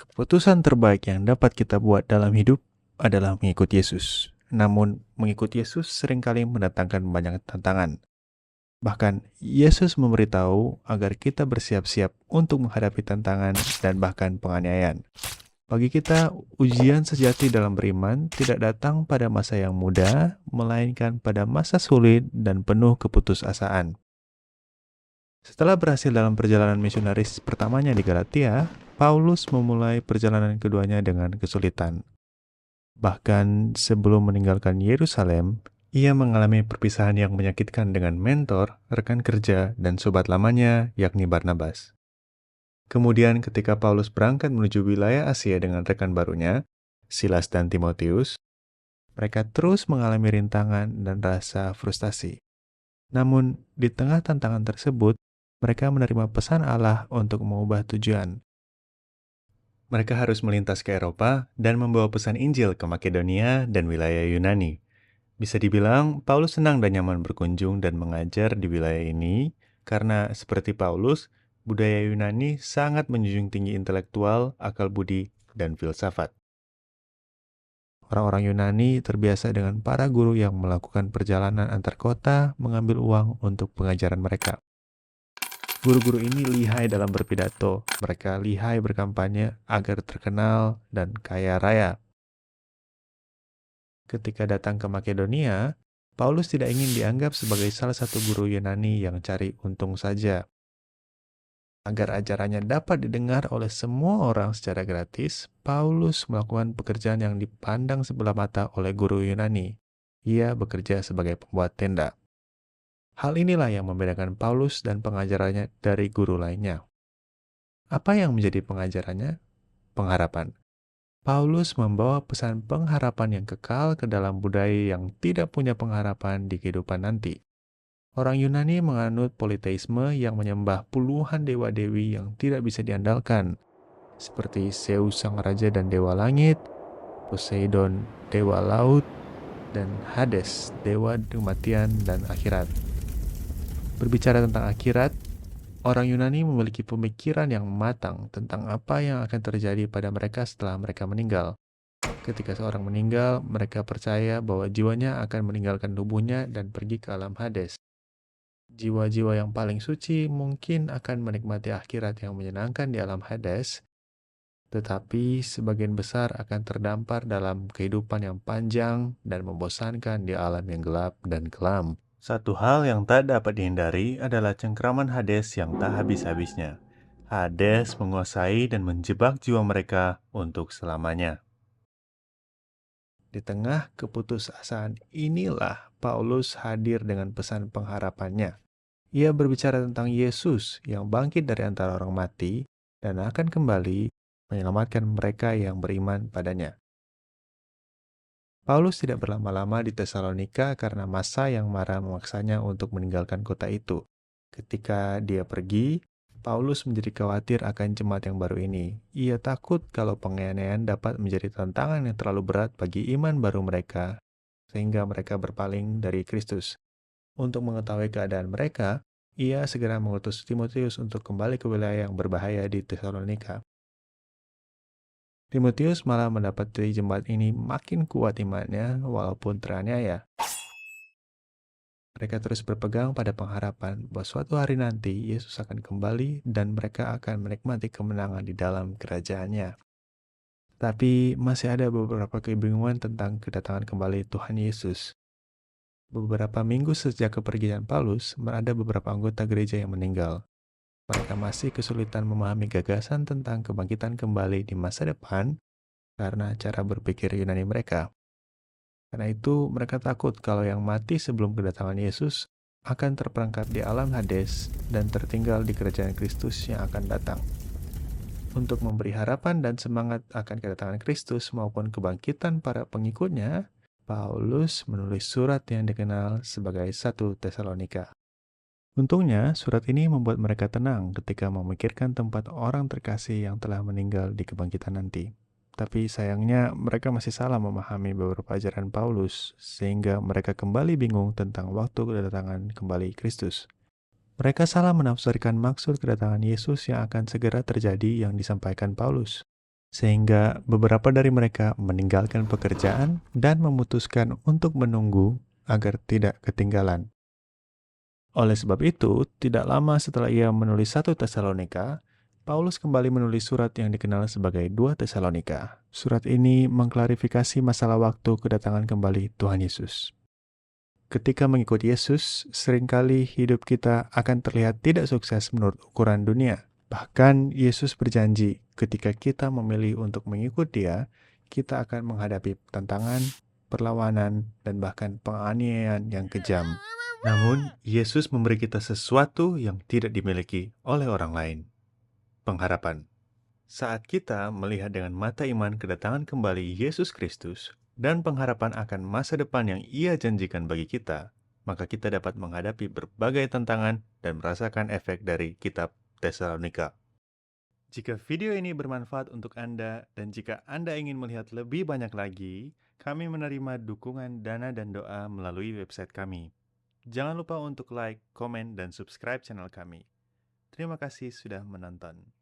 Keputusan terbaik yang dapat kita buat dalam hidup adalah mengikut Yesus. Namun, mengikut Yesus seringkali mendatangkan banyak tantangan. Bahkan, Yesus memberitahu agar kita bersiap-siap untuk menghadapi tantangan dan bahkan penganiayaan. Bagi kita, ujian sejati dalam beriman tidak datang pada masa yang mudah, melainkan pada masa sulit dan penuh keputusasaan. Setelah berhasil dalam perjalanan misionaris pertamanya di Galatia, Paulus memulai perjalanan keduanya dengan kesulitan. Bahkan sebelum meninggalkan Yerusalem, ia mengalami perpisahan yang menyakitkan dengan mentor, rekan kerja, dan sobat lamanya, yakni Barnabas. Kemudian ketika Paulus berangkat menuju wilayah Asia dengan rekan barunya, Silas dan Timotius, mereka terus mengalami rintangan dan rasa frustasi. Namun, di tengah tantangan tersebut, mereka menerima pesan Allah untuk mengubah tujuan. Mereka harus melintas ke Eropa dan membawa pesan Injil ke Makedonia dan wilayah Yunani. Bisa dibilang, Paulus senang dan nyaman berkunjung dan mengajar di wilayah ini karena seperti Paulus, budaya Yunani sangat menjunjung tinggi intelektual, akal budi, dan filsafat. Orang-orang Yunani terbiasa dengan para guru yang melakukan perjalanan antar kota mengambil uang untuk pengajaran mereka. Guru-guru ini lihai dalam berpidato, mereka lihai berkampanye agar terkenal dan kaya raya. Ketika datang ke Makedonia, Paulus tidak ingin dianggap sebagai salah satu guru Yunani yang cari untung saja. Agar ajarannya dapat didengar oleh semua orang secara gratis, Paulus melakukan pekerjaan yang dipandang sebelah mata oleh guru Yunani. Ia bekerja sebagai pembuat tenda. Hal inilah yang membedakan Paulus dan pengajarannya dari guru lainnya. Apa yang menjadi pengajarannya? Pengharapan. Paulus membawa pesan pengharapan yang kekal ke dalam budaya yang tidak punya pengharapan di kehidupan nanti. Orang Yunani menganut politeisme yang menyembah puluhan dewa-dewi yang tidak bisa diandalkan, seperti Zeus sang raja dan dewa langit, Poseidon dewa laut, dan Hades dewa kematian dan akhirat. Berbicara tentang akhirat, orang Yunani memiliki pemikiran yang matang tentang apa yang akan terjadi pada mereka setelah mereka meninggal. Ketika seorang meninggal, mereka percaya bahwa jiwanya akan meninggalkan tubuhnya dan pergi ke alam Hades. Jiwa-jiwa yang paling suci mungkin akan menikmati akhirat yang menyenangkan di alam Hades, tetapi sebagian besar akan terdampar dalam kehidupan yang panjang dan membosankan di alam yang gelap dan kelam. Satu hal yang tak dapat dihindari adalah cengkraman Hades yang tak habis-habisnya. Hades menguasai dan menjebak jiwa mereka untuk selamanya. Di tengah keputusasaan inilah Paulus hadir dengan pesan pengharapannya. Ia berbicara tentang Yesus yang bangkit dari antara orang mati dan akan kembali menyelamatkan mereka yang beriman padanya. Paulus tidak berlama-lama di Tesalonika karena massa yang marah memaksanya untuk meninggalkan kota itu. Ketika dia pergi, Paulus menjadi khawatir akan jemaat yang baru ini. Ia takut kalau penganiayaan dapat menjadi tantangan yang terlalu berat bagi iman baru mereka, sehingga mereka berpaling dari Kristus. Untuk mengetahui keadaan mereka, ia segera mengutus Timotius untuk kembali ke wilayah yang berbahaya di Tesalonika. Timotius malah mendapati jemaat ini makin kuat imannya walaupun teraniaya. Mereka terus berpegang pada pengharapan bahwa suatu hari nanti Yesus akan kembali dan mereka akan menikmati kemenangan di dalam kerajaannya. Tapi masih ada beberapa kebingungan tentang kedatangan kembali Tuhan Yesus. Beberapa minggu sejak kepergian Paulus, ada beberapa anggota gereja yang meninggal. Mereka masih kesulitan memahami gagasan tentang kebangkitan kembali di masa depan karena cara berpikir Yunani mereka. Karena itu, mereka takut kalau yang mati sebelum kedatangan Yesus akan terperangkap di alam Hades dan tertinggal di kerajaan Kristus yang akan datang. Untuk memberi harapan dan semangat akan kedatangan Kristus maupun kebangkitan para pengikutnya, Paulus menulis surat yang dikenal sebagai 1 Tesalonika. Untungnya, surat ini membuat mereka tenang ketika memikirkan tempat orang terkasih yang telah meninggal di kebangkitan nanti. Tapi sayangnya, mereka masih salah memahami beberapa ajaran Paulus, sehingga mereka kembali bingung tentang waktu kedatangan kembali Kristus. Mereka salah menafsirkan maksud kedatangan Yesus yang akan segera terjadi yang disampaikan Paulus. sehingga beberapa dari mereka meninggalkan pekerjaan dan memutuskan untuk menunggu agar tidak ketinggalan. Oleh sebab itu, tidak lama setelah ia menulis 1 Tesalonika, Paulus kembali menulis surat yang dikenal sebagai 2 Tesalonika. Surat ini mengklarifikasi masalah waktu kedatangan kembali Tuhan Yesus. Ketika mengikuti Yesus, seringkali hidup kita akan terlihat tidak sukses menurut ukuran dunia. Bahkan Yesus berjanji, ketika kita memilih untuk mengikut Dia, kita akan menghadapi tantangan, perlawanan, dan bahkan penganiayaan yang kejam. Namun, Yesus memberi kita sesuatu yang tidak dimiliki oleh orang lain. Pengharapan. Saat kita melihat dengan mata iman kedatangan kembali Yesus Kristus dan pengharapan akan masa depan yang Ia janjikan bagi kita, maka kita dapat menghadapi berbagai tantangan dan merasakan efek dari kitab Tesalonika. Jika video ini bermanfaat untuk Anda dan jika Anda ingin melihat lebih banyak lagi, kami menerima dukungan dana dan doa melalui website kami. Jangan lupa untuk like, komen, dan subscribe channel kami. Terima kasih sudah menonton.